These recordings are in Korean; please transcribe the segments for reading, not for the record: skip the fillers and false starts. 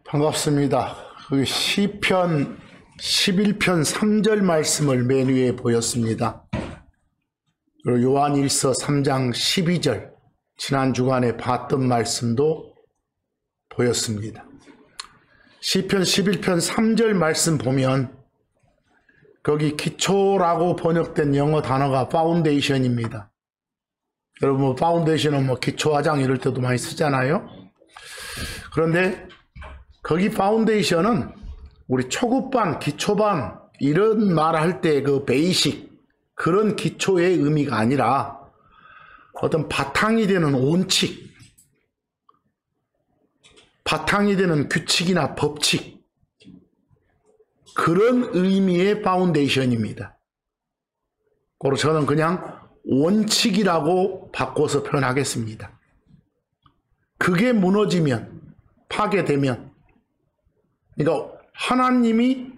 반갑습니다. 그 시편 11편 3절 말씀을 맨 위에 보였습니다. 그리고 요한일서 3장 12절 지난 주간에 봤던 말씀도 보였습니다. 시편 11편 3절 말씀 보면 거기 기초라고 번역된 영어 단어가 파운데이션입니다. 여러분 파운데이션은 기초화장 이럴 때도 많이 쓰잖아요. 그런데 거기 파운데이션은 우리 초급반, 기초반 이런 말 할 때 그 베이식 그런 기초의 의미가 아니라 어떤 바탕이 되는 원칙, 바탕이 되는 규칙이나 법칙 그런 의미의 파운데이션입니다. 그리고 저는 그냥 원칙이라고 바꿔서 표현하겠습니다. 그게 무너지면, 파괴되면, 그러니까 하나님이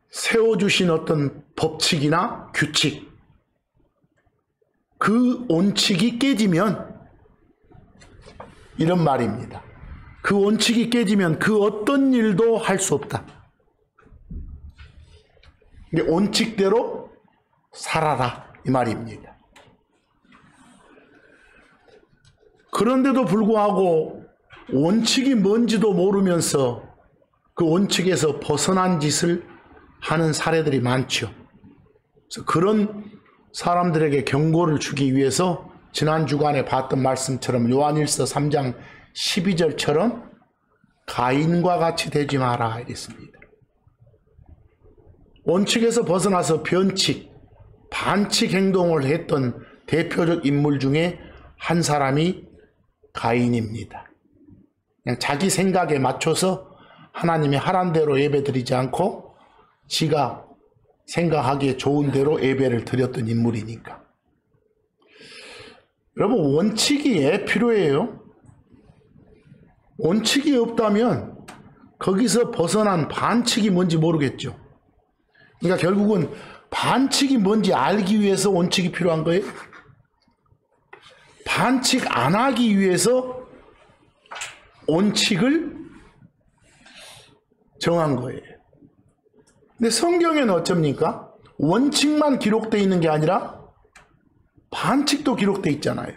세워주신 어떤 법칙이나 규칙, 그 원칙이 깨지면 이런 말입니다. 그 원칙이 깨지면 그 어떤 일도 할 수 없다. 원칙대로 살아라 이 말입니다. 그런데도 불구하고 원칙이 뭔지도 모르면서 그 원칙에서 벗어난 짓을 하는 사례들이 많죠. 그래서 그런 사람들에게 경고를 주기 위해서 지난 주간에 봤던 말씀처럼 요한일서 3장 12절처럼 가인과 같이 되지 마라 이랬습니다. 원칙에서 벗어나서 변칙, 반칙 행동을 했던 대표적 인물 중에 한 사람이 가인입니다. 그냥 자기 생각에 맞춰서 하나님이 하란 대로 예배드리지 않고 지가 생각하기에 좋은 대로 예배를 드렸던 인물이니까. 여러분 원칙이 필요해요. 원칙이 없다면 거기서 벗어난 반칙이 뭔지 모르겠죠. 그러니까 결국은 반칙이 뭔지 알기 위해서 원칙이 필요한 거예요. 반칙 안 하기 위해서 원칙을 정한 거예요. 근데 성경에는 어쩝니까? 원칙만 기록되어 있는 게 아니라 반칙도 기록되어 있잖아요.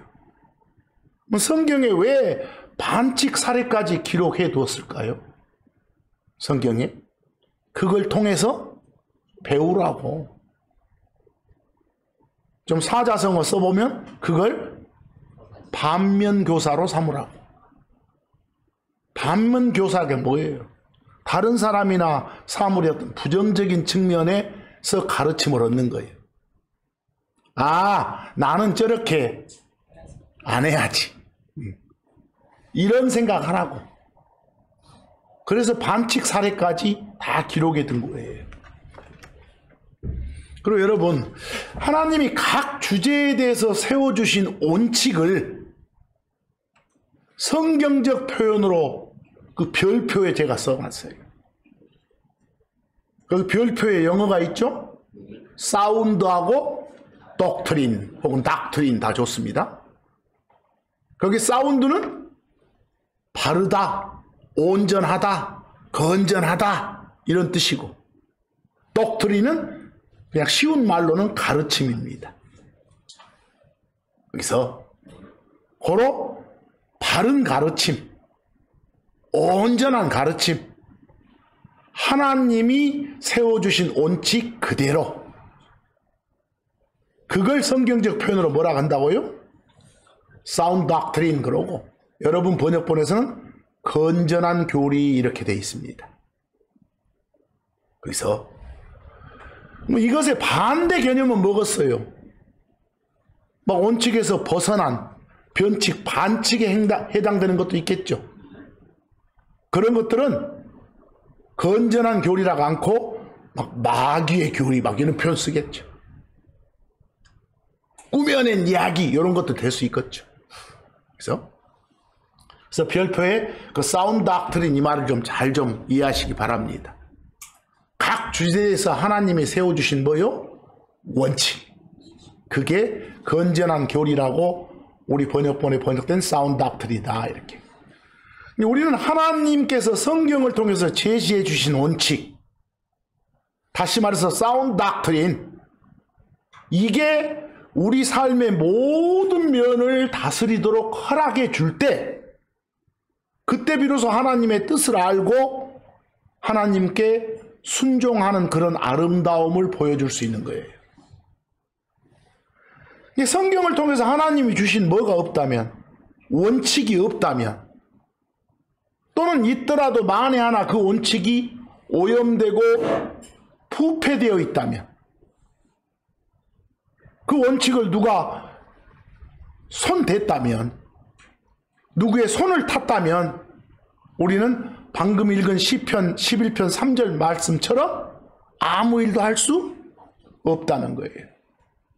성경에 왜 반칙 사례까지 기록해 두었을까요? 성경에? 그걸 통해서 배우라고. 좀 사자성어 써보면 그걸 반면교사로 삼으라고. 반면교사가 뭐예요? 다른 사람이나 사물의 어떤 부정적인 측면에서 가르침을 얻는 거예요. 아, 나는 저렇게 안 해야지. 이런 생각하라고. 그래서 반칙 사례까지 다 기록해 둔 거예요. 그리고 여러분, 하나님이 각 주제에 대해서 세워주신 원칙을 성경적 표현으로 그 별표에 제가 써놨어요. 그 별표에 영어가 있죠? 사운드하고 독트린 혹은 닥트린 다 좋습니다. 거기 사운드는 바르다, 온전하다, 건전하다 이런 뜻이고 독트린은 그냥 쉬운 말로는 가르침입니다. 여기서 고로 바른 가르침, 온전한 가르침, 하나님이 세워주신 원칙 그대로 그걸 성경적 표현으로 뭐라고 한다고요? 사운드 닥트린 그러고 여러분 번역본에서는 건전한 교리 이렇게 되어 있습니다. 그래서 이것의 반대 개념은 뭐겠어요? 막 원칙에서 벗어난 변칙, 반칙에 해당되는 것도 있겠죠. 그런 것들은 건전한 교리라고 않고 막 마귀의 교리 막 이런 표현 쓰겠죠. 꾸며낸 이야기 이런 것도 될 수 있겠죠. 그래서 별표에 그 사운드 닥트린 이 말을 좀 잘 좀 이해하시기 바랍니다. 각 주제에서 하나님이 세워주신 뭐요? 원칙. 그게 건전한 교리라고 우리 번역본에 번역된 사운드 닥트린이다 이렇게. 우리는 하나님께서 성경을 통해서 제시해 주신 원칙, 다시 말해서 사운드 닥트린, 이게 우리 삶의 모든 면을 다스리도록 허락해 줄 때, 그때 비로소 하나님의 뜻을 알고 하나님께 순종하는 그런 아름다움을 보여줄 수 있는 거예요. 성경을 통해서 하나님이 주신 뭐가 없다면, 원칙이 없다면, 또는 있더라도 만에 하나 그 원칙이 오염되고 부패되어 있다면, 그 원칙을 누가 손댔다면, 누구의 손을 탔다면, 우리는 방금 읽은 시편 11편 3절 말씀처럼 아무 일도 할 수 없다는 거예요.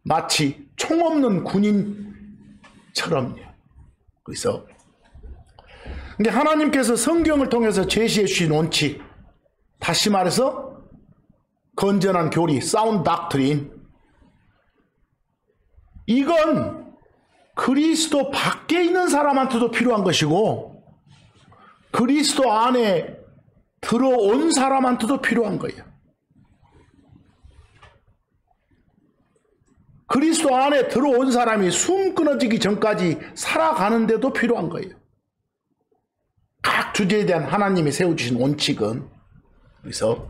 마치 총 없는 군인처럼요. 그래서 근데 하나님께서 성경을 통해서 제시해 주신 원칙, 다시 말해서 건전한 교리, 사운드 닥트린, 이건 그리스도 밖에 있는 사람한테도 필요한 것이고 그리스도 안에 들어온 사람한테도 필요한 거예요. 그리스도 안에 들어온 사람이 숨 끊어지기 전까지 살아가는데도 필요한 거예요. 각 주제에 대한 하나님이 세워주신 원칙은. 그래서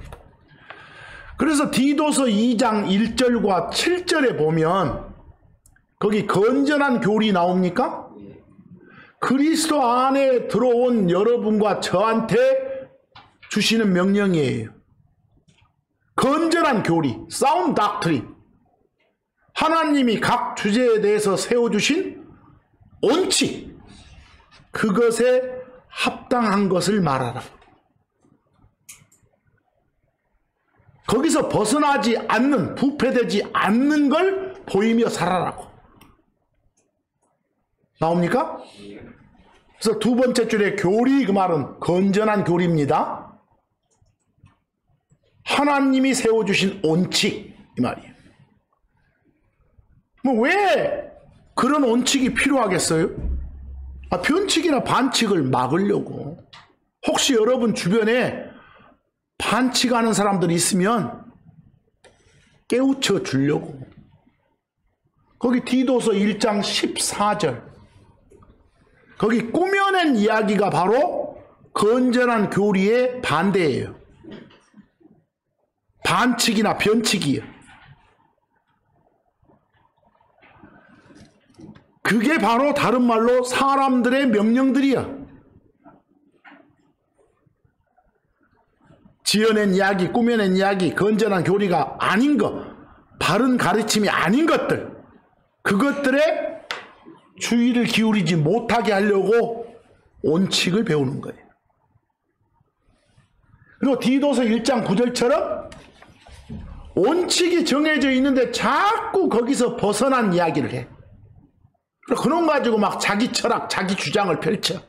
디도서 2장 1절과 7절에 보면 거기 건전한 교리 나옵니까? 그리스도 안에 들어온 여러분과 저한테 주시는 명령이에요. 건전한 교리, 사운드 닥트린, 하나님이 각 주제에 대해서 세워주신 원칙, 그것에 합당한 것을 말하라. 거기서 벗어나지 않는, 부패되지 않는 걸 보이며 살아라고. 나옵니까? 그래서 두 번째 줄에 교리, 그 말은 건전한 교리입니다. 하나님이 세워주신 원칙, 이 말이에요. 왜 그런 원칙이 필요하겠어요? 변칙이나 반칙을 막으려고. 혹시 여러분 주변에 반칙하는 사람들이 있으면 깨우쳐 주려고. 거기 디도서 1장 14절, 거기 꾸며낸 이야기가 바로 건전한 교리의 반대예요. 반칙이나 변칙이에요. 그게 바로 다른 말로 사람들의 명령들이야. 지어낸 이야기, 꾸며낸 이야기, 건전한 교리가 아닌 것, 바른 가르침이 아닌 것들, 그것들에 주의를 기울이지 못하게 하려고 원칙을 배우는 거예요. 그리고 디도서 1장 9절처럼 원칙이 정해져 있는데 자꾸 거기서 벗어난 이야기를 해. 그런 거 가지고 막 자기 철학, 자기 주장을 펼쳐.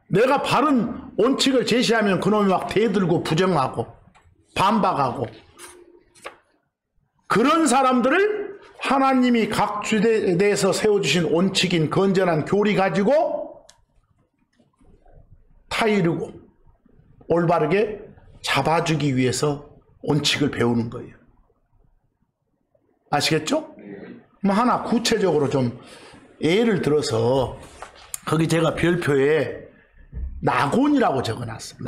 내가 바른 원칙을 제시하면 그놈이 막 대들고 부정하고 반박하고. 그런 사람들을 하나님이 각 주제에 대해서 세워주신 원칙인 건전한 교리 가지고 타이르고 올바르게 잡아주기 위해서 원칙을 배우는 거예요. 아시겠죠? 하나 구체적으로 좀 예를 들어서 거기 제가 별표에 낙원이라고 적어놨어요.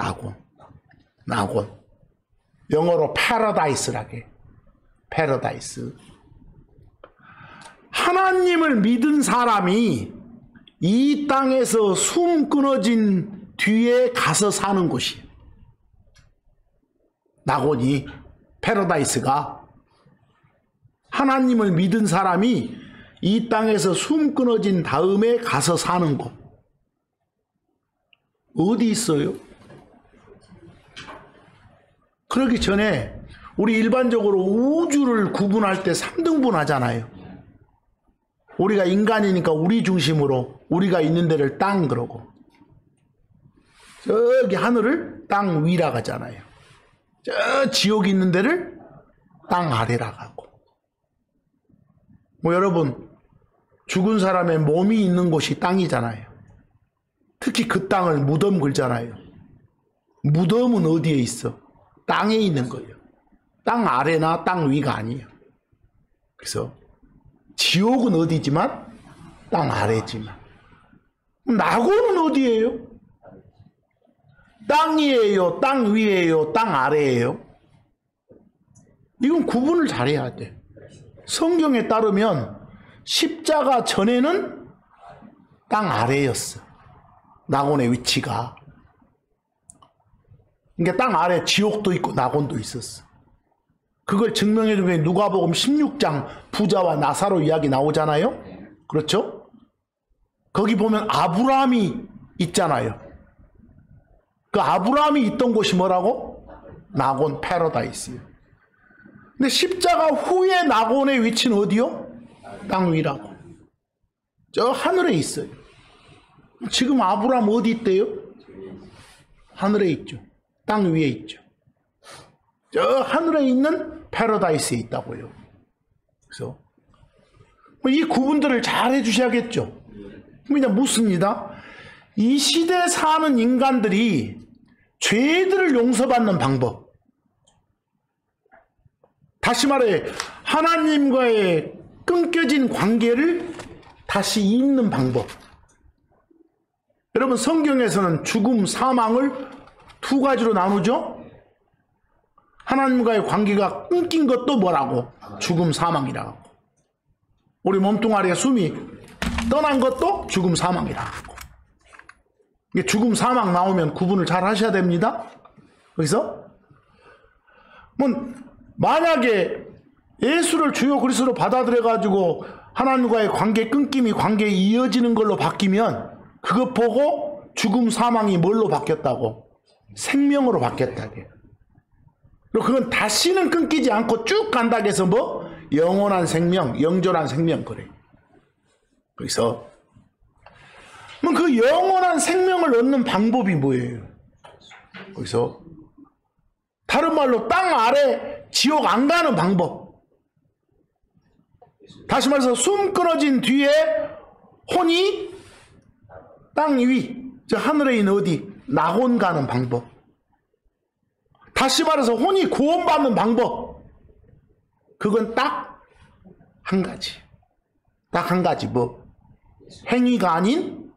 낙원. 영어로 paradise라게. paradise. 하나님을 믿은 사람이 이 땅에서 숨 끊어진 뒤에 가서 사는 곳이에요. 낙원이, paradise가 하나님을 믿은 사람이 이 땅에서 숨 끊어진 다음에 가서 사는 곳. 어디 있어요? 그러기 전에 우리 일반적으로 우주를 구분할 때 3등분 하잖아요. 우리가 인간이니까 우리 중심으로 우리가 있는 데를 땅 그러고, 저기 하늘을 땅 위라 하잖아요. 저 지옥이 있는 데를 땅 아래라 하고. 여러분, 죽은 사람의 몸이 있는 곳이 땅이잖아요. 특히 그 땅을 무덤 걸잖아요. 무덤은 어디에 있어? 땅에 있는 거예요. 땅 아래나 땅 위가 아니에요. 그래서 지옥은 어디지만 땅 아래지만. 낙원은 어디예요? 땅 위에요, 땅 위에요, 땅 아래예요? 이건 구분을 잘해야 돼. 성경에 따르면 십자가 전에는 땅 아래였어. 낙원의 위치가. 그러니까 땅 아래 지옥도 있고 낙원도 있었어. 그걸 증명해 주는 게 누가복음 16장 부자와 나사로 이야기 나오잖아요. 그렇죠? 거기 보면 아브라함이 있잖아요. 그 아브라함이 있던 곳이 뭐라고? 낙원 패러다이스예요. 근데 십자가 후에 낙원의 위치는 어디요? 땅 위라고. 저 하늘에 있어요. 지금 아브라함 어디 있대요? 하늘에 있죠. 땅 위에 있죠. 저 하늘에 있는 패러다이스에 있다고요. 그래서 이 구분들을 잘 해주셔야겠죠. 그냥 묻습니다. 이 시대에 사는 인간들이 죄들을 용서받는 방법, 다시 말해 하나님과의 끊겨진 관계를 다시 잇는 방법. 여러분 성경에서는 죽음, 사망을 두 가지로 나누죠. 하나님과의 관계가 끊긴 것도 뭐라고? 죽음, 사망이라고. 우리 몸뚱아리에 숨이 떠난 것도 죽음, 사망이라고. 죽음, 사망 나오면 구분을 잘 하셔야 됩니다. 그래서 만약에 예수를 주요 그리스도로 받아들여 가지고 하나님과의 관계 끊김이 관계에 이어지는 걸로 바뀌면 그것 보고 죽음, 사망이 뭘로 바뀌었다고? 생명으로 바뀌었다고. 그리고 그건 다시는 끊기지 않고 쭉 간다고 해서 뭐? 영원한 생명, 영존한 생명, 그래. 그래서 그 영원한 생명을 얻는 방법이 뭐예요? 그래서 다른 말로 땅 아래 지옥 안 가는 방법. 다시 말해서 숨 끊어진 뒤에 혼이 땅 위, 저 하늘에 있는 어디? 낙원 가는 방법. 다시 말해서 혼이 구원받는 방법. 그건 딱 한 가지. 딱 한 가지. 뭐? 행위가 아닌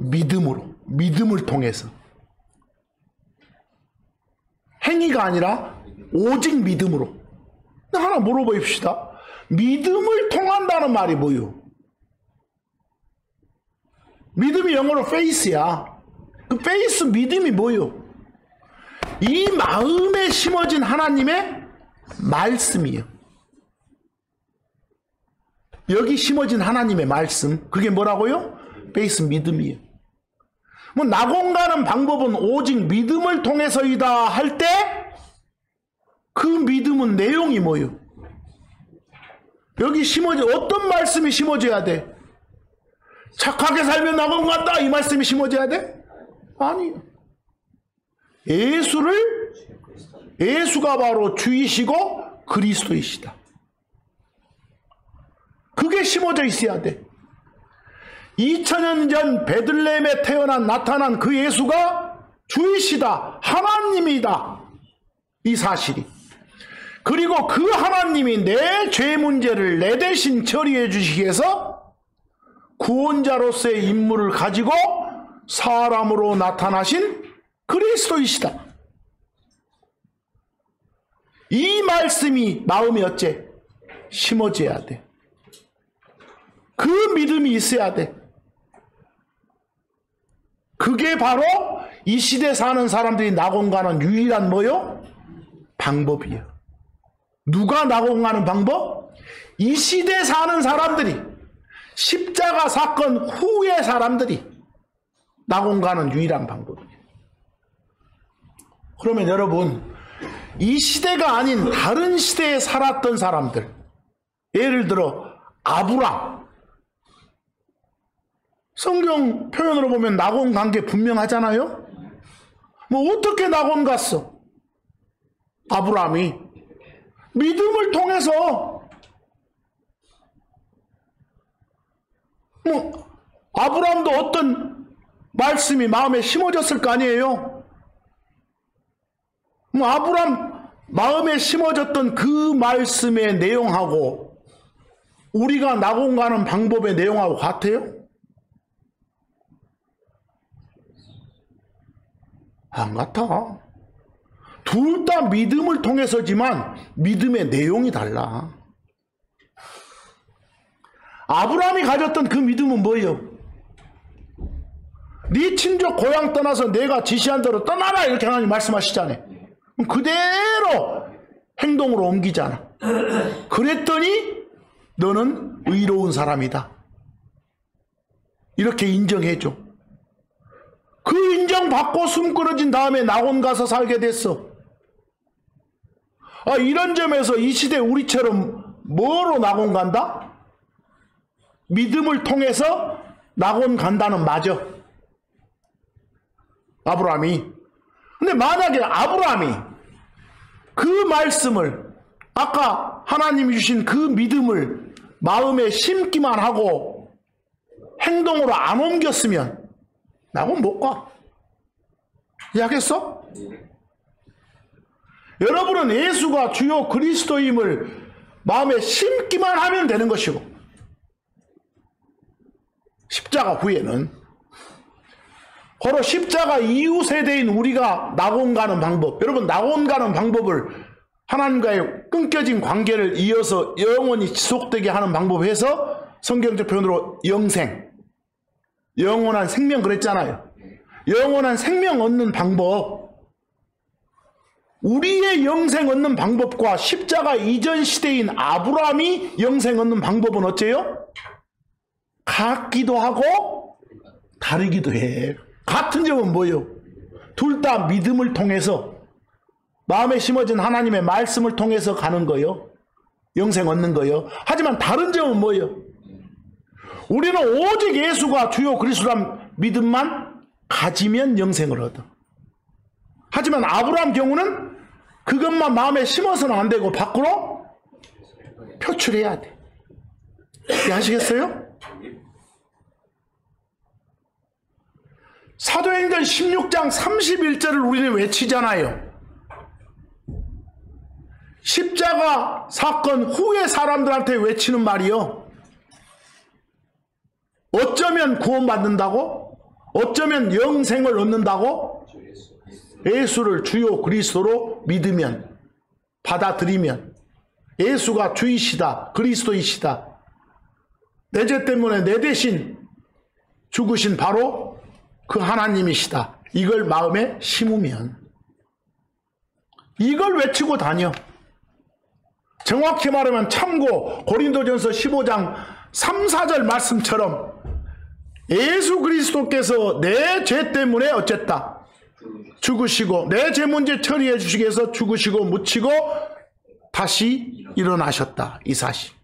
믿음으로. 믿음을 통해서. 행위가 아니라 오직 믿음으로. 하나 물어봅시다. 믿음을 통한다는 말이 뭐요? 믿음이 영어로 faith야. 그 faith 믿음이 뭐요? 이 마음에 심어진 하나님의 말씀이요. 여기 심어진 하나님의 말씀. 그게 뭐라고요? faith 믿음이요. 뭐 낙원 가는 방법은 오직 믿음을 통해서이다 할 때 그 믿음은 내용이 뭐요? 여기 심어진 어떤 말씀이 심어져야 돼? 착하게 살면 낙원 간다 이 말씀이 심어져야 돼? 아니요. 예수가 바로 주이시고 그리스도이시다. 그게 심어져 있어야 돼. 2000년 전 베들레헴에 나타난 그 예수가 주이시다. 하나님이다. 이 사실이. 그리고 그 하나님이 내 죄 문제를 내 대신 처리해 주시기 위해서 구원자로서의 임무를 가지고 사람으로 나타나신 그리스도이시다. 이 말씀이 마음에 어째? 심어져야 돼. 그 믿음이 있어야 돼. 그게 바로 이 시대 사는 사람들이 낙원 가는 유일한 뭐요? 방법이에요. 누가 낙원 가는 방법? 이 시대 사는 사람들이, 십자가 사건 후의 사람들이 낙원 가는 유일한 방법이에요. 그러면 여러분, 이 시대가 아닌 다른 시대에 살았던 사람들, 예를 들어 아브람, 성경 표현으로 보면 낙원 간 게 분명하잖아요. 뭐 어떻게 낙원 갔어? 아브람이 믿음을 통해서. 뭐 아브람도 어떤 말씀이 마음에 심어졌을 거 아니에요? 아브람 마음에 심어졌던 그 말씀의 내용하고 우리가 낙원 가는 방법의 내용하고 같아요? 안 같아. 둘 다 믿음을 통해서지만 믿음의 내용이 달라. 아브라함이 가졌던 그 믿음은 뭐예요? 네 친족 고향 떠나서 내가 지시한 대로 떠나라 이렇게 하나님 말씀하시잖아요. 그대로 행동으로 옮기잖아. 그랬더니 너는 의로운 사람이다 이렇게 인정해줘. 그 인정받고 숨 끊어진 다음에 낙원 가서 살게 됐어. 이런 점에서 이 시대 우리처럼 뭐로 낙원 간다? 믿음을 통해서 낙원 간다는 맞아. 아브라함이. 근데 만약에 아브라함이 그 말씀을 아까 하나님이 주신 그 믿음을 마음에 심기만 하고 행동으로 안 옮겼으면 낙원 못 가. 이해하겠어? 여러분은 예수가 주요 그리스도임을 마음에 심기만 하면 되는 것이고 십자가 후에는 바로 십자가 이후 세대인 우리가 낙원 가는 방법, 여러분 낙원 가는 방법을 하나님과의 끊겨진 관계를 이어서 영원히 지속되게 하는 방법에서 성경적 표현으로 영생, 영원한 생명 그랬잖아요. 영원한 생명 얻는 방법, 우리의 영생 얻는 방법과 십자가 이전 시대인 아브라함이 영생 얻는 방법은 어째요? 같기도 하고 다르기도 해. 같은 점은 뭐예요? 둘 다 믿음을 통해서 마음에 심어진 하나님의 말씀을 통해서 가는 거예요. 영생 얻는 거예요. 하지만 다른 점은 뭐예요? 우리는 오직 예수가 주요 그리스도란 믿음만 가지면 영생을 얻어. 하지만 아브라함 경우는 그것만 마음에 심어서는 안 되고 밖으로 표출해야 돼. 이해하시겠어요? 사도행전 16장 31절을 우리는 외치잖아요. 십자가 사건 후에 사람들한테 외치는 말이요. 어쩌면 구원받는다고? 어쩌면 영생을 얻는다고? 예수를 주요 그리스도로 믿으면, 받아들이면, 예수가 주이시다, 그리스도이시다, 내 죄 때문에 내 대신 죽으신 바로 그 하나님이시다, 이걸 마음에 심으면 이걸 외치고 다녀. 정확히 말하면 참고 고린도전서 15장 3, 4절 말씀처럼 예수 그리스도께서 내 죄 때문에 어쨌다? 죽으시고 내 죄 문제 처리해 주시기 위해서 죽으시고 묻히고 다시 일어나셨다. 이 사실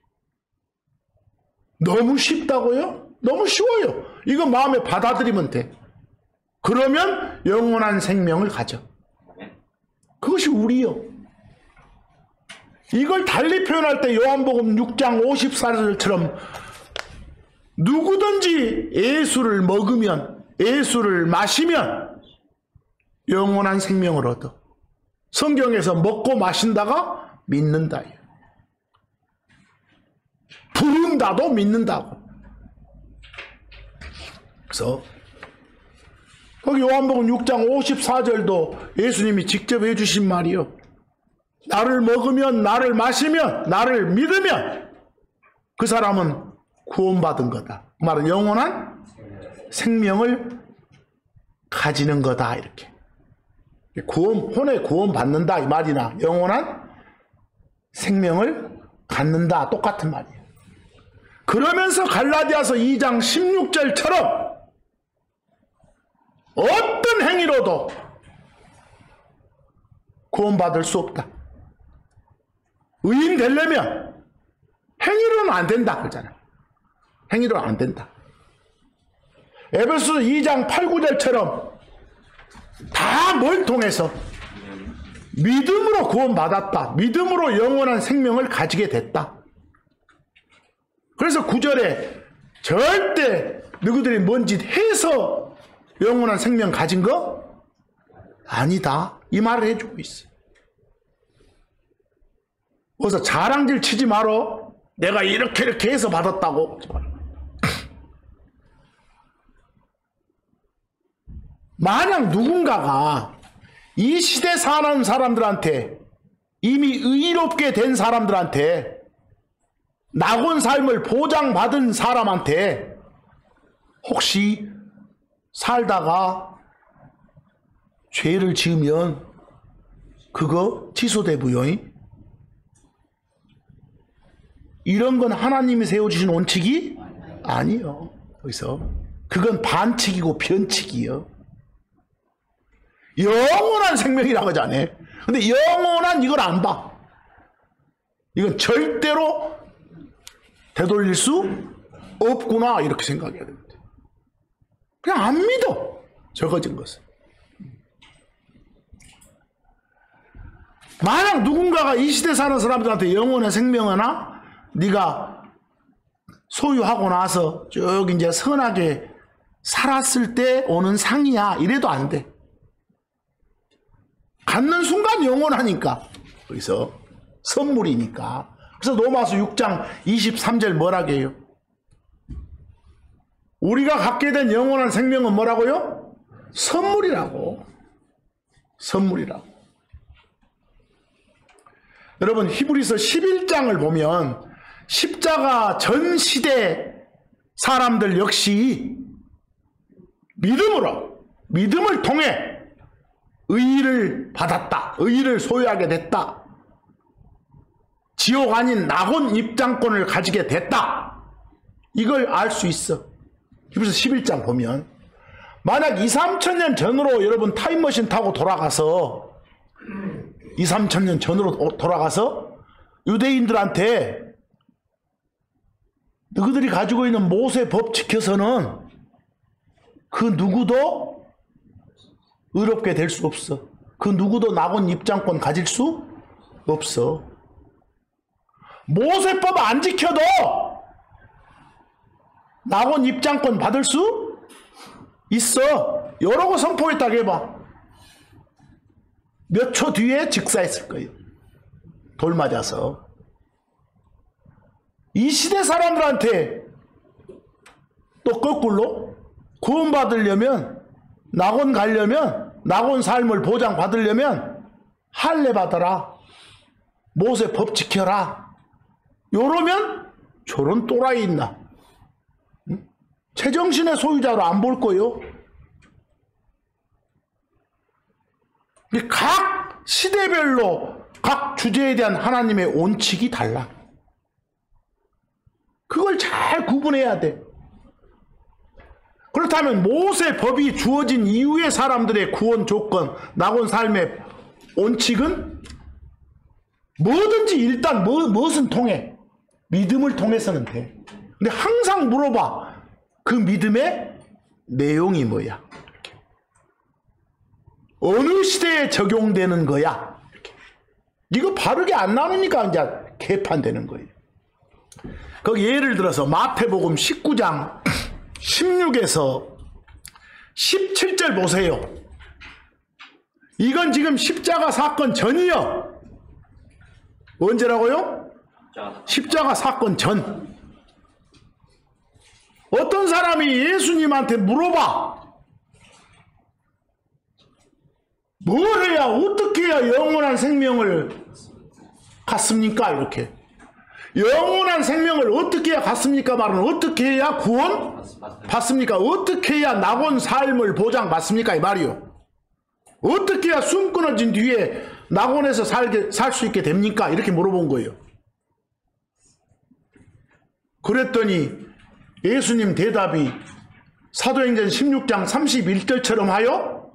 너무 쉽다고요? 너무 쉬워요. 이거 마음에 받아들이면 돼. 그러면 영원한 생명을 가져. 그것이 우리요. 이걸 달리 표현할 때 요한복음 6장 54절처럼 누구든지 예수를 먹으면, 예수를 마시면 영원한 생명을 얻어. 성경에서 먹고 마신다가 믿는다. 부른다도 믿는다고. 그래서 거기 요한복음 6장 54절도 예수님이 직접 해주신 말이요. 나를 먹으면, 나를 마시면, 나를 믿으면 그 사람은 구원받은 거다. 그 말은 영원한 생명을 가지는 거다. 이렇게. 혼에 구원받는다 이 말이나 영원한 생명을 갖는다 똑같은 말이에요. 그러면서 갈라디아서 2장 16절처럼 어떤 행위로도 구원받을 수 없다. 의인 되려면 행위로는 안 된다 그러잖아. 행위로는 안 된다. 에베소서 2장 8, 9절처럼 다 뭘 통해서? 믿음으로 구원받았다. 믿음으로 영원한 생명을 가지게 됐다. 그래서 9절에 절대 너희들이 뭔 짓 해서 영원한 생명 가진 거? 아니다. 이 말을 해주고 있어. 그래서 자랑질 치지 말어. 내가 이렇게 해서 받았다고. 만약 누군가가 이 시대 사는 사람들한테, 이미 의롭게 된 사람들한테, 낙원 삶을 보장받은 사람한테 혹시 살다가 죄를 지으면 그거 취소되고요. 이런 건 하나님이 세워주신 원칙이 아니요. 그래서 그건 반칙이고 변칙이요. 영원한 생명이라고 하잖아요. 근데 영원한 이걸 안 봐. 이건 절대로 되돌릴 수 없구나 이렇게 생각해야 됩니다. 그냥 안 믿어. 적어진 것은. 만약 누군가가 이 시대 사는 사람들한테 영원한 생명이나 네가 소유하고 나서 쭉 이제 선하게 살았을 때 오는 상이야 이래도 안 돼. 갖는 순간 영원하니까. 그래서 선물이니까. 그래서 로마서 6장 23절 뭐라고 해요? 우리가 갖게 된 영원한 생명은 뭐라고요? 선물이라고. 선물이라고. 여러분 히브리서 11장을 보면 십자가 전 시대 사람들 역시 믿음을 통해 의의를 받았다. 의의를 소유하게 됐다. 지옥 아닌 낙원 입장권을 가지게 됐다. 이걸 알 수 있어. 히브리서 11장 보면 만약 2, 3천 년 전으로 여러분 타임머신 타고 돌아가서 2, 3천 년 전으로 돌아가서 유대인들한테 너희들이 가지고 있는 모세 법 지켜서는 그 누구도 의롭게 될 수 없어. 그 누구도 낙원 입장권 가질 수 없어. 모세법 안 지켜도 낙원 입장권 받을 수 있어. 여러 거 선포했다고 해봐. 몇 초 뒤에 즉사했을 거예요. 돌 맞아서. 이 시대 사람들한테 또 거꾸로 구원받으려면, 낙원 가려면, 낙원 삶을 보장받으려면 할례 받아라. 모세 법 지켜라. 요러면 저런 또라이 있나? 응? 제정신의 소유자로 안 볼 거요. 각 시대별로 각 주제에 대한 하나님의 원칙이 달라. 그걸 잘 구분해야 돼. 그렇다면 모세 법이 주어진 이후의 사람들의 구원 조건, 낙원 삶의 원칙은 뭐든지 일단 무엇은 통해. 믿음을 통해서는 돼. 근데 항상 물어봐. 그 믿음의 내용이 뭐야? 이렇게. 어느 시대에 적용되는 거야? 이렇게. 이거 바르게 안 나누니까 이제 개판되는 거예요. 거기 예를 들어서 마태복음 19장 16에서 17절 보세요. 이건 지금 십자가 사건 전이요. 언제라고요? 십자가 사건 전. 어떤 사람이 예수님한테 물어봐. 뭘 해야, 어떻게 해야 영원한 생명을 갖습니까? 이렇게. 영원한 생명을 어떻게 해야 갖습니까? 말은 어떻게 해야 구원 받습니까? 어떻게 해야 낙원 삶을 보장받습니까? 이 말이요. 어떻게 해야 숨 끊어진 뒤에 낙원에서 살 수 있게 됩니까? 이렇게 물어본 거예요. 그랬더니 예수님 대답이 사도행전 16장 31절처럼 하여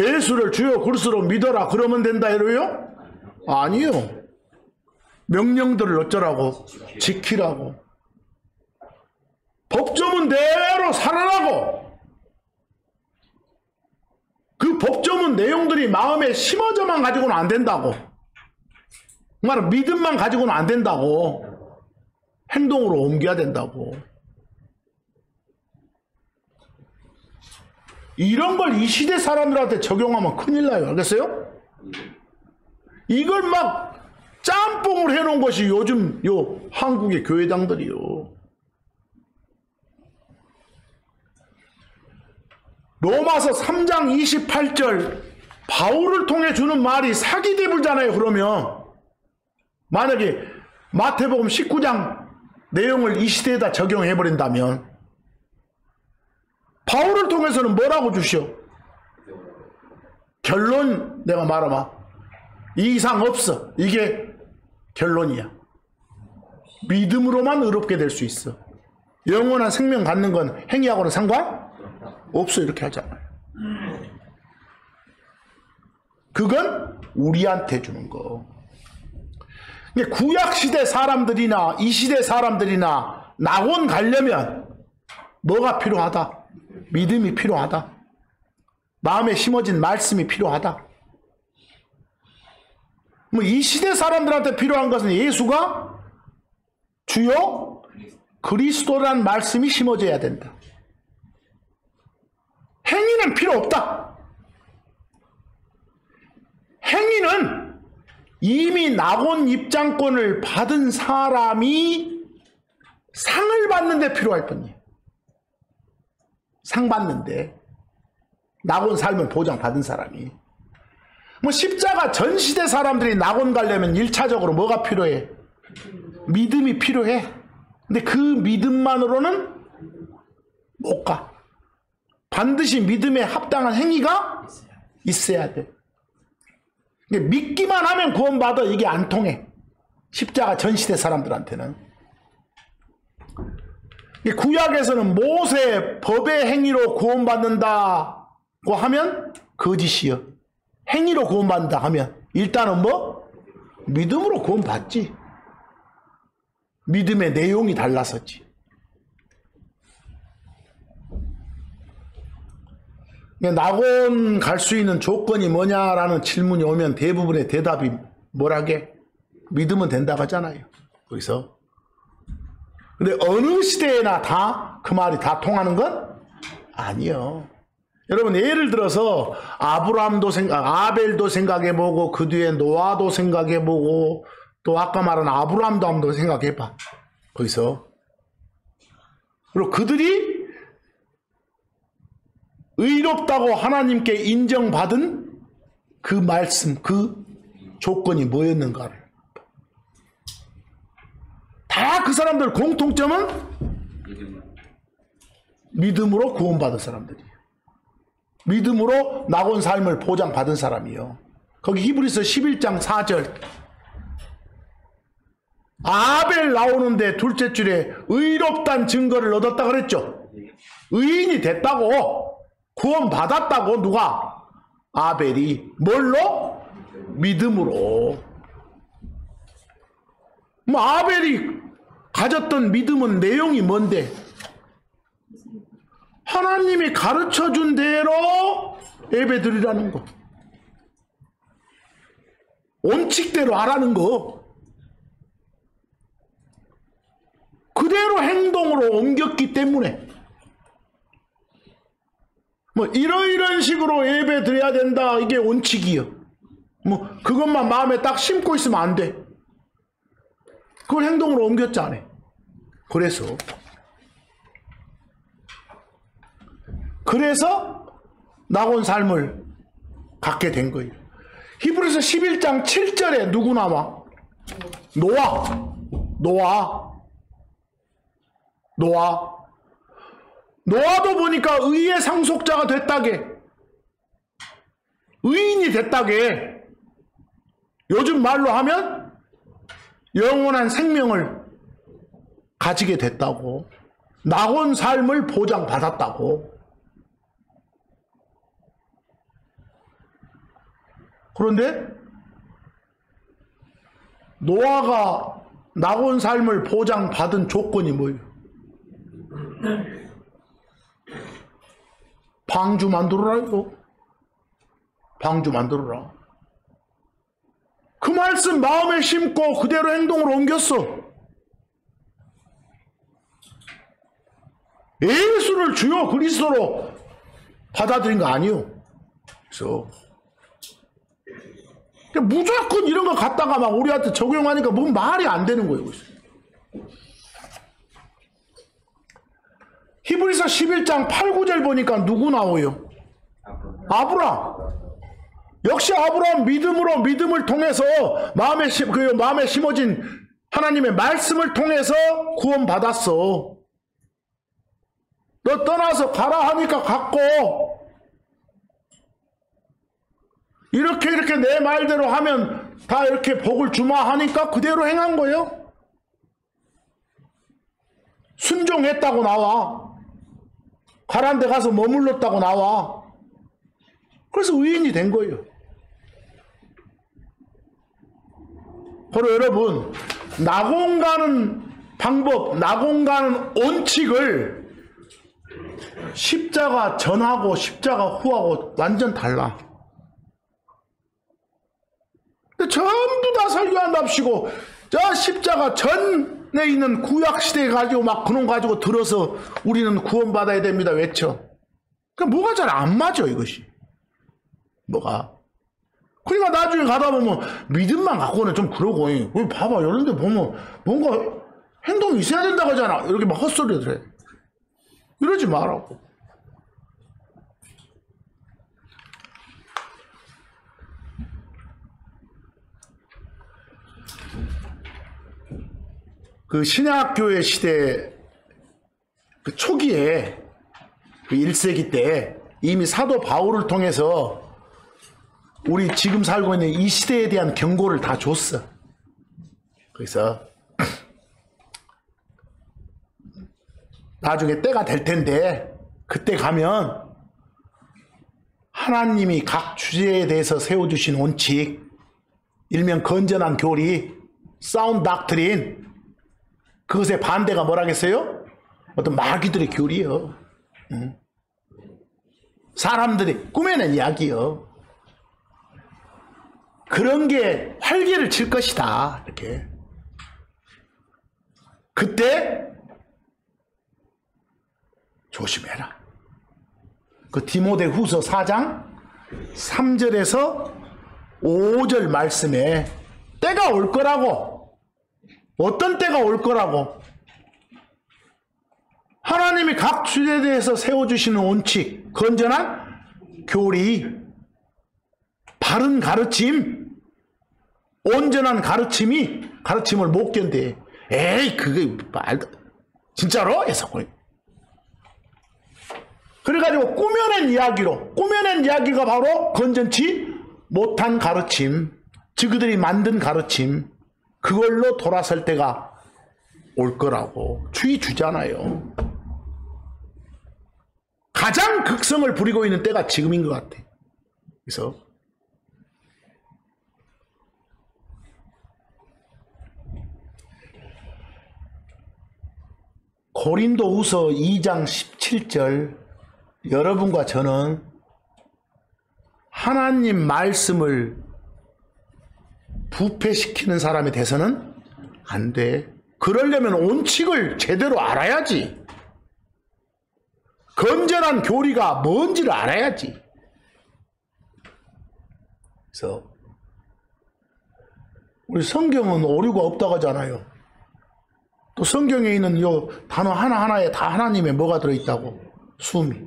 예수를 주여 그리스도로 믿어라 그러면 된다 이래요? 아니요. 명령들을 어쩌라고? 지키라고. 법조문대로 살아라고. 그 법조문 내용들이 마음에 심어져만 가지고는 안 된다고. 말은 믿음만 가지고는 안 된다고. 행동으로 옮겨야 된다고. 이런 걸 이 시대 사람들한테 적용하면 큰일 나요. 알겠어요? 이걸 막 짬뽕을 해놓은 것이 요즘 요 한국의 교회당들이요. 로마서 3장 28절 바울을 통해 주는 말이 사기대불잖아요. 그러면 만약에 마태복음 19장 내용을 이 시대에다 적용해버린다면 바울을 통해서는 뭐라고 주시오? 결론 내가 말하마. 이 이상 없어. 이게 결론이야. 믿음으로만 의롭게 될 수 있어. 영원한 생명 갖는 건 행위하고는 상관없어. 이렇게 하잖아요. 그건 우리한테 주는 거. 구약시대 사람들이나 이 시대 사람들이나 낙원 가려면 뭐가 필요하다? 믿음이 필요하다. 마음에 심어진 말씀이 필요하다. 뭐 이 시대 사람들한테 필요한 것은 예수가 주요 그리스도란 말씀이 심어져야 된다. 행위는 필요 없다. 행위는 이미 낙원 입장권을 받은 사람이 상을 받는데 필요할 뿐이에요. 상 받는데 낙원 삶을 보장받은 사람이. 뭐 십자가 전 시대 사람들이 낙원 가려면 1차적으로 뭐가 필요해? 믿음이 필요해. 근데 그 믿음만으로는 못 가. 반드시 믿음에 합당한 행위가 있어야 돼. 믿기만 하면 구원받아. 이게 안 통해. 십자가 전 시대 사람들한테는. 구약에서는 모세 법의 행위로 구원받는다고 하면 거짓이요. 행위로 구원받는다 하면 일단은 뭐? 믿음으로 구원받지. 믿음의 내용이 달라서지. 낙원 갈 수 있는 조건이 뭐냐라는 질문이 오면 대부분의 대답이 뭐라게? 믿으면 된다고 하잖아요. 거기서. 근데 어느 시대에나 다 그 말이 다 통하는 건 아니요. 여러분 예를 들어서 아벨도 생각해보고 그 뒤에 노아도 생각해보고 또 아까 말한 아브라함도 생각해봐. 거기서. 그리고 그들이 의롭다고 하나님께 인정받은 그 말씀, 그 조건이 뭐였는가를. 다 그 사람들 공통점은 믿음으로 구원받은 사람들이에요. 믿음으로 낙원 삶을 보장받은 사람이요. 거기 히브리서 11장 4절 아벨 나오는데 둘째 줄에 의롭다는 증거를 얻었다 그랬죠. 의인이 됐다고, 구원받았다고. 누가? 아벨이. 뭘로? 믿음으로. 뭐 아벨이 가졌던 믿음은 내용이 뭔데? 하나님이 가르쳐준 대로 예배드리라는 거. 원칙대로 하라는 거. 그대로 행동으로 옮겼기 때문에 뭐 이런 식으로 예배 드려야 된다. 이게 원칙이요. 뭐 그것만 마음에 딱 심고 있으면 안 돼. 그걸 행동으로 옮겼잖아. 그래서 낙원 삶을 갖게 된 거예요. 히브리서 11장 7절에 누구 나와? 노아도 보니까 의의 상속자가 됐다게. 의인이 됐다게. 요즘 말로 하면 영원한 생명을 가지게 됐다고. 낙원 삶을 보장받았다고. 그런데 노아가 낙원 삶을 보장받은 조건이 뭐예요? 방주 만들어라 이거. 방주 만들어라. 그 말씀 마음에 심고 그대로 행동으로 옮겼어. 예수를 주요 그리스도로 받아들인 거 아니요. 그래서 무조건 이런 거 갖다가 막 우리한테 적용하니까 뭔 말이 안 되는 거예요. 히브리서 11장 8, 9절 보니까 누구 나오요? 아브람. 역시 아브람 믿음으로 믿음을 통해서 마음에 심어진 하나님의 말씀을 통해서 구원받았어. 너 떠나서 가라 하니까 갔고, 이렇게 내 말대로 하면 다 이렇게 복을 주마 하니까 그대로 행한 거예요. 순종했다고 나와. 가라는 데 가서 머물렀다고 나와. 그래서 의인이 된 거예요. 바로 여러분, 낙원 가는 방법, 낙원 가는 원칙을 십자가 전하고 십자가 후하고 완전 달라. 전부 다 설교한답시고 저 십자가 전에 있는 구약시대에 가지고 막 그놈 가지고 들어서 우리는 구원받아야 됩니다 외쳐. 그러니까 뭐가 잘 안 맞아 이것이. 뭐가. 그러니까 나중에 가다 보면 믿음만 갖고는 좀 그러고, 봐봐 이런 데 보면 뭔가 행동이 있어야 된다고 하잖아. 이렇게 막 헛소리를 해. 이러지 말라고. 그 신약교회 시대 그 초기에 그 1세기 때 이미 사도 바울을 통해서 우리 지금 살고 있는 이 시대에 대한 경고를 다 줬어. 그래서 나중에 때가 될 텐데 그때 가면 하나님이 각 주제에 대해서 세워주신 원칙, 일명 건전한 교리, 사운드 닥트린, 그것의 반대가 뭐라겠어요? 어떤 마귀들의 교리요. 사람들이 꾸며낸 이야기요. 그런 게 활개를 칠 것이다. 이렇게. 그때 조심해라. 그 디모데후서 4장 3절에서 5절 말씀에 때가 올 거라고, 어떤 때가 올 거라고, 하나님이 각 주제에 대해서 세워주시는 원칙, 건전한 교리, 바른 가르침, 온전한 가르침을 못 견뎌. 에이 그게 말도 진짜로? 해서 그래가지고 꾸며낸 이야기가 바로 건전치 못한 가르침, 그들이 만든 가르침, 그걸로 돌아설 때가 올 거라고 주의 주잖아요. 가장 극성을 부리고 있는 때가 지금인 것 같아. 그래서 고린도후서 2장 17절, 여러분과 저는 하나님 말씀을 부패시키는 사람이 돼서는 안 돼. 그러려면 원칙을 제대로 알아야지. 건전한 교리가 뭔지를 알아야지. 그래서 우리 성경은 오류가 없다고 하잖아요. 또 성경에 있는 이 단어 하나하나에 다 하나님의 뭐가 들어있다고. 수미,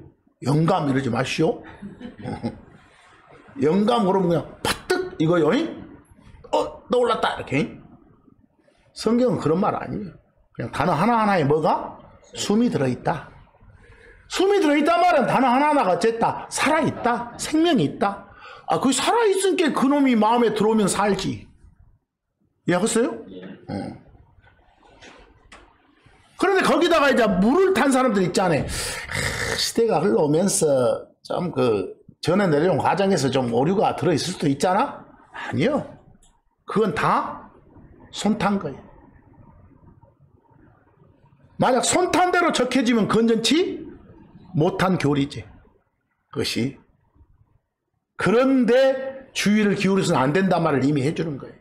영감 이러지 마시오. 영감 그러면 그냥 파뜩 이거요. 떠올랐다 이렇게. 성경은 그런 말 아니에요. 그냥 단어 하나하나에 뭐가? 숨이 들어있다. 숨이 들어있단 말은 단어 하나하나가 어쨌다? 살아있다. 생명이 있다. 아, 그 살아있으니까 그놈이 마음에 들어오면 살지. 이해하셨어요? 그런데 거기다가 이제 물을 탄 사람들 있잖아요. 시대가 흘러오면서 좀 전에 내려온 과정에서 좀 오류가 들어있을 수도 있잖아? 아니요. 그건 다 손탄 거예요. 만약 손탄 대로 적혀지면 건전치 못한 교리지. 그것이. 그런데 주의를 기울여서는 안 된단 말을 이미 해주는 거예요.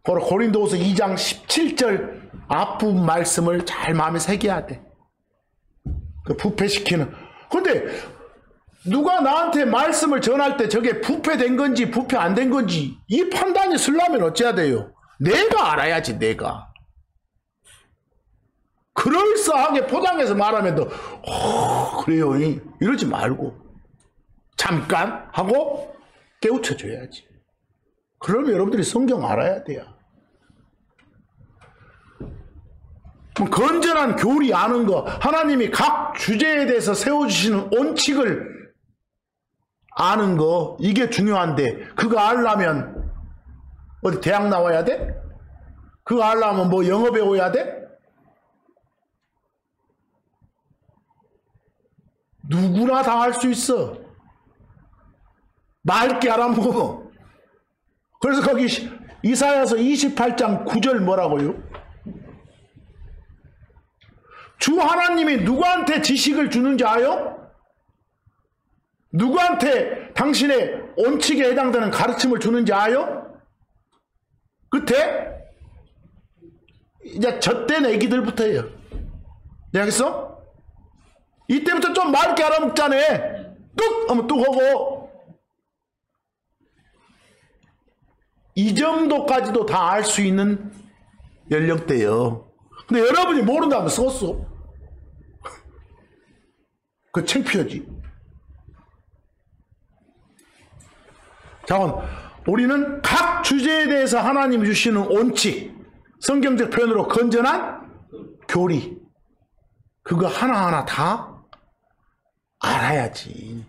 바로 고린도후서 2장 17절 앞부분 말씀을 잘 마음에 새겨야 돼. 그 부패시키는. 근데 누가 나한테 말씀을 전할 때 저게 부패된 건지 부패 안 된 건지 이 판단이 쓰려면 어찌해야 돼요? 내가 알아야지. 내가 그럴싸하게 포장해서 말하면 또 그래요 이러지 말고 잠깐 하고 깨우쳐 줘야지. 그러면 여러분들이 성경 알아야 돼요. 건전한 교리 아는 거, 하나님이 각 주제에 대해서 세워주시는 원칙을 아는 거, 이게 중요한데 그거 알려면 어디 대학 나와야 돼? 그거 알려면 뭐 영어 배워야 돼? 누구나 다 할 수 있어. 맑게 알아먹어. 그래서 거기 이사야서 28장 9절 뭐라고요? 주 하나님이 누구한테 지식을 주는지 아요? 누구한테 당신의 원칙에 해당되는 가르침을 주는지 아요? 끝에 이제 젖된 애기들부터예요. 알겠어? 이때부터 좀 맑게 알아먹자네. 뚝 하면 뚝 하고 이 정도까지도 다 알 수 있는 연령대예요. 근데 여러분이 모른다면 썼어. 그 창피하지. 자, 우리는 각 주제에 대해서 하나님이 주시는 원칙, 성경적 표현으로 건전한 교리, 그거 하나하나 다 알아야지.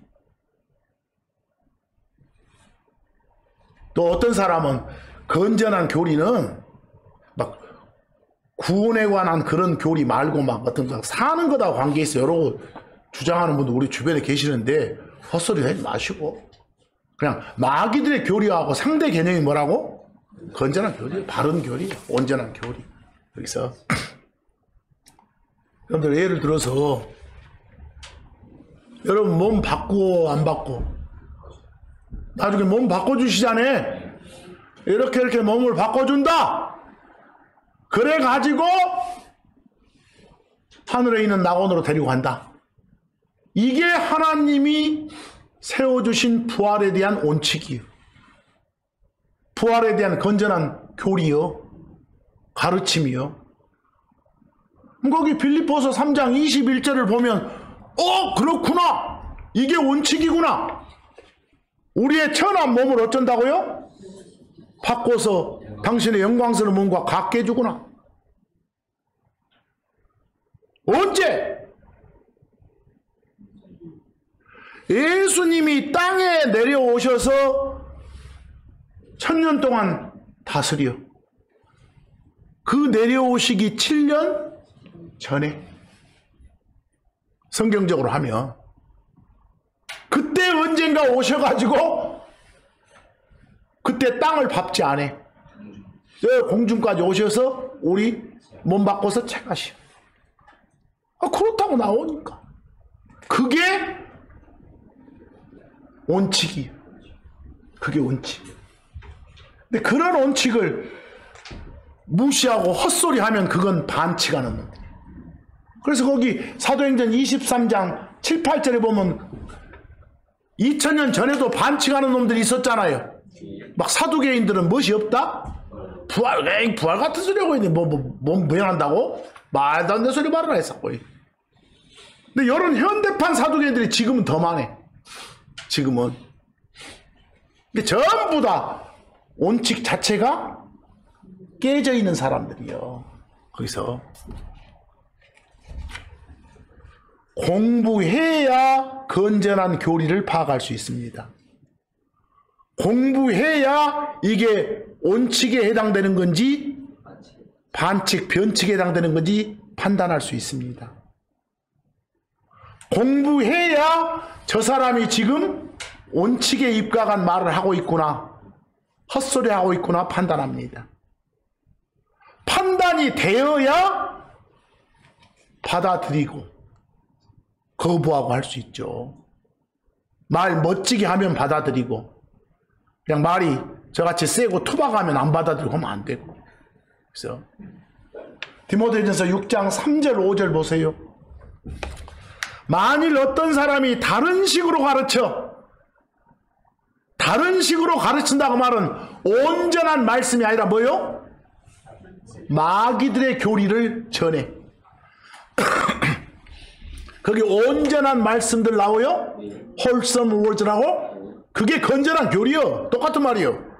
또 어떤 사람은 건전한 교리는 막 구원에 관한 그런 교리 말고 막 어떤 사는 거다 관계 있어. 여러 주장하는 분도 우리 주변에 계시는데 헛소리 하지 마시고 그냥 마귀들의 교리하고 상대 개념이 뭐라고? 건전한 교리, 바른 교리, 온전한 교리. 여기서 여러분들 예를 들어서 여러분 몸 바꾸고 안 바꾸고 나중에 몸 바꿔주시잖아요. 이렇게 몸을 바꿔준다. 그래가지고 하늘에 있는 낙원으로 데리고 간다. 이게 하나님이 세워주신 부활에 대한 원칙이요. 부활에 대한 건전한 교리요. 가르침이요. 거기 빌립보서 3장 21절을 보면 그렇구나. 이게 원칙이구나. 우리의 천한 몸을 어쩐다고요? 바꿔서 당신의 영광스러운 몸과 같게 해주구나. 언제? 예수님이 땅에 내려오셔서 1000년 동안 다스려. 그 내려오시기 7년 전에 성경적으로 하면 그때 언젠가 오셔가지고 그때 땅을 밟지 않아. 공중까지 오셔서 우리 몸 바꿔서 채가시오. 그렇다고 나오니까. 그게 원칙이에요. 그게 원칙. 근데 그런 원칙을 무시하고 헛소리하면 그건 반칙하는 놈. 그래서 거기 사도행전 23장 7, 8절에 보면 2000년 전에도 반칙하는 놈들이 있었잖아요. 막 사두개인들은 멋이 없다? 부활 같은 소리 하고 있네. 몸 부양한다고? 말도 안 되는 소리 말을 했었고. 근데 이런 현대판 사두개인들이 지금은 더 많네. 지금은. 근데 전부 다 원칙 자체가 깨져 있는 사람들이요. 거기서. 공부해야 건전한 교리를 파악할 수 있습니다. 공부해야 이게 원칙에 해당되는 건지 반칙, 변칙에 해당되는 건지 판단할 수 있습니다. 공부해야 저 사람이 지금 원칙에 입각한 말을 하고 있구나, 헛소리하고 있구나 판단합니다. 판단이 되어야 받아들이고 거부하고 할 수 있죠. 말 멋지게 하면 받아들이고 그냥 말이 저같이 세고 투박하면 안 받아들이고 하면 안 되고. 그래서 디모데전서 6장 3절 5절 보세요. 만일 어떤 사람이 다른 식으로 가르친다고 말은 온전한 말씀이 아니라 뭐요? 마귀들의 교리를 전해. 거기 온전한 말씀들 나오요? 홀섬 워즈라고? 그게 건전한 교리요. 똑같은 말이요.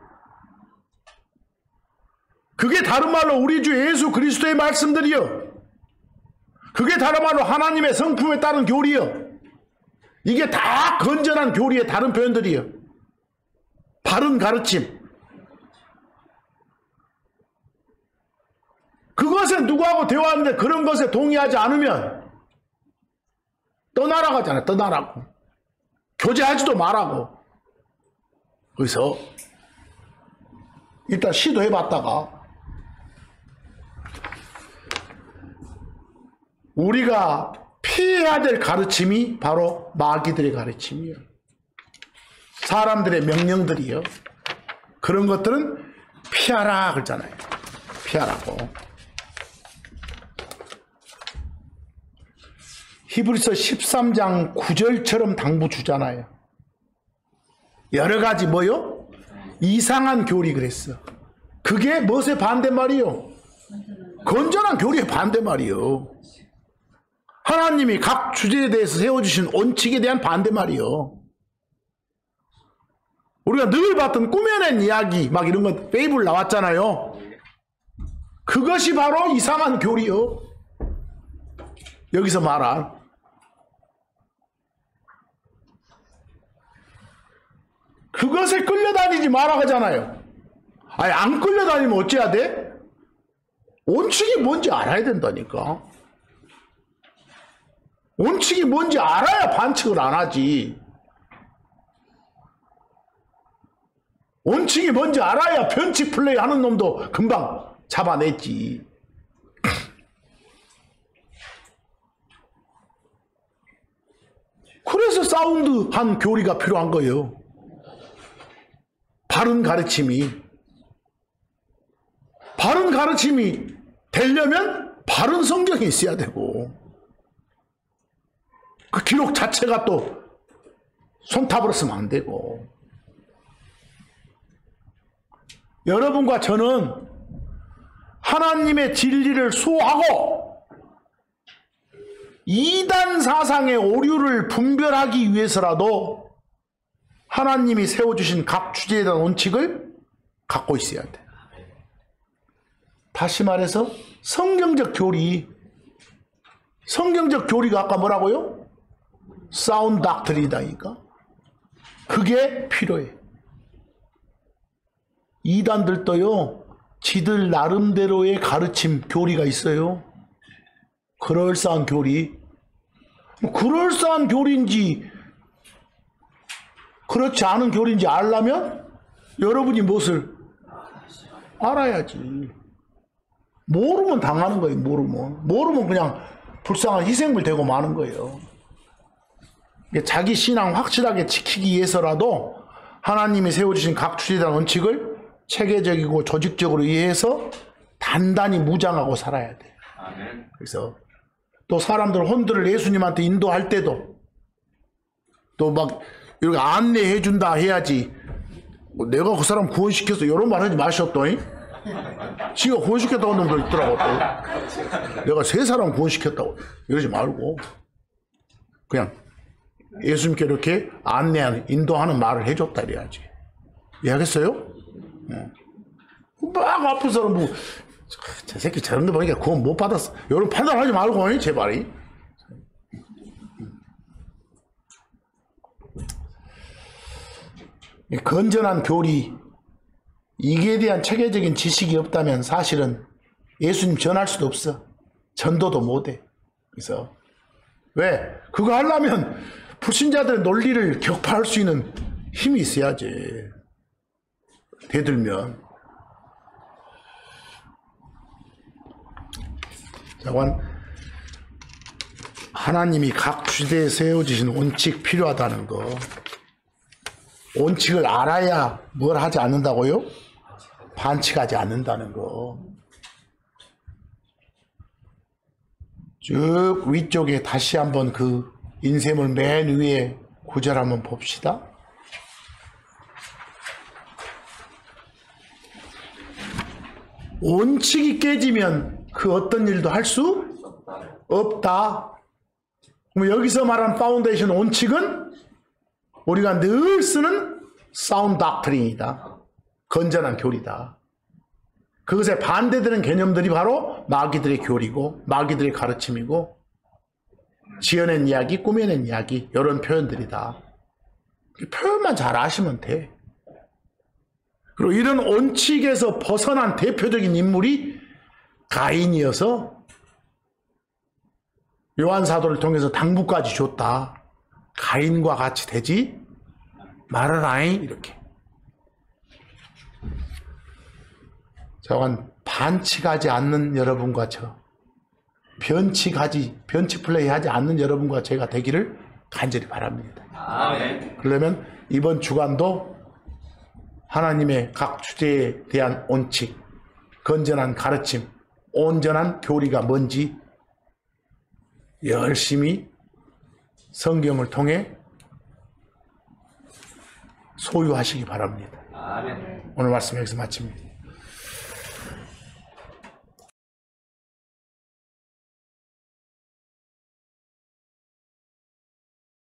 그게 다른 말로 우리 주 예수 그리스도의 말씀들이요. 그게 다른 말로 하나님의 성품에 따른 교리요. 이게 다 건전한 교리의 다른 표현들이요. 바른 가르침. 그것에 누구하고 대화하는데 그런 것에 동의하지 않으면 떠나라고 하잖아요. 떠나라고. 교제하지도 말라고. 그래서 일단 시도해봤다가 우리가 피해야 될 가르침이 바로 마귀들의 가르침이에요. 사람들의 명령들이요. 그런 것들은 피하라 그러잖아요. 피하라고. 히브리서 13장 9절처럼 당부 주잖아요. 여러 가지 뭐요? 이상한 교리 그랬어. 그게 무엇의 반대말이요? 건전한 교리의 반대말이요. 하나님이 각 주제에 대해서 세워주신 원칙에 대한 반대말이요. 우리가 늘 봤던 꾸며낸 이야기 막 이런 것 페이블 나왔잖아요. 그것이 바로 이상한 교리요. 여기서 말한 그것에 끌려다니지 말아 하잖아요. 아니 안 끌려다니면 어째야 돼? 원칙이 뭔지 알아야 된다니까. 원칙이 뭔지 알아야 반칙을 안 하지. 원칙이 뭔지 알아야 변칙 플레이 하는 놈도 금방 잡아냈지. 그래서 사운드한 교리가 필요한 거예요. 바른 가르침이 되려면 바른 성경이 있어야 되고 그 기록 자체가 또 손탑으로 쓰면 안 되고. 여러분과 저는 하나님의 진리를 수호하고 이단 사상의 오류를 분별하기 위해서라도 하나님이 세워주신 각 주제에 대한 원칙을 갖고 있어야 돼. 다시 말해서 성경적 교리가 아까 뭐라고요? 사운드 닥트리다니까. 그게 필요해. 이단들도요, 지들 나름대로의 가르침, 교리가 있어요. 그럴싸한 교리. 그럴싸한 교리인지 그렇지 않은 교리인지 알려면 여러분이 무엇을 알아야지. 모르면 당하는 거예요. 모르면 그냥 불쌍한 희생물 되고 마는 거예요. 자기 신앙 확실하게 지키기 위해서라도 하나님이 세워주신 각 주제에 대한 원칙을 체계적이고 조직적으로 이해해서 단단히 무장하고 살아야 돼. 그래서 또 사람들 혼들을 예수님한테 인도할 때도 또 막 이렇게 안내해준다 해야지. 내가 그 사람 구원시켰어 이런 말 하지 마셨더니 지가 구원시켰다고 하는 놈도 있더라고. 또 내가 세 사람 구원시켰다고 이러지 말고 그냥 예수님께 이렇게 안내하는 인도하는 말을 해줬다 이래야지. 이해하겠어요? 막 아픈 사람 뭐 저 새끼 저런 데 보니까 구원 못 받았어 이런 판단하지 말고 제발이. 건전한 교리 이게 대한 체계적인 지식이 없다면 사실은 예수님 전할 수도 없어. 전도도 못해. 그래서 왜? 그거 하려면 불신자들의 논리를 격파할 수 있는 힘이 있어야지. 대들면. 자, 하나님이 각 주제에 세워주신 원칙 필요하다는 거. 원칙을 알아야 뭘 하지 않는다고요? 반칙하지 않는다는 거. 쭉 위쪽에 다시 한번 그 인셈을 맨 위에 구절 한번 봅시다. 원칙이 깨지면 그 어떤 일도 할 수 없다. 그럼 여기서 말한 파운데이션 원칙은 우리가 늘 쓰는 사운드 닥트린이다. 건전한 교리다. 그것에 반대되는 개념들이 바로 마귀들의 교리고 마귀들의 가르침이고 지어낸 이야기, 꾸며낸 이야기 이런 표현들이다. 표현만 잘 아시면 돼. 그리고 이런 원칙에서 벗어난 대표적인 인물이 가인이어서 요한 사도를 통해서 당부까지 줬다. 가인과 같이 되지 말아라잉 이렇게. 저건 반칙하지 않는 여러분과 저 변치 플레이하지 않는 여러분과 제가 되기를 간절히 바랍니다. 아멘. 그러면 이번 주간도 하나님의 각 주제에 대한 원칙, 건전한 가르침, 온전한 교리가 뭔지 열심히 성경을 통해 소유하시기 바랍니다. 아멘. 오늘 말씀 여기서 마칩니다.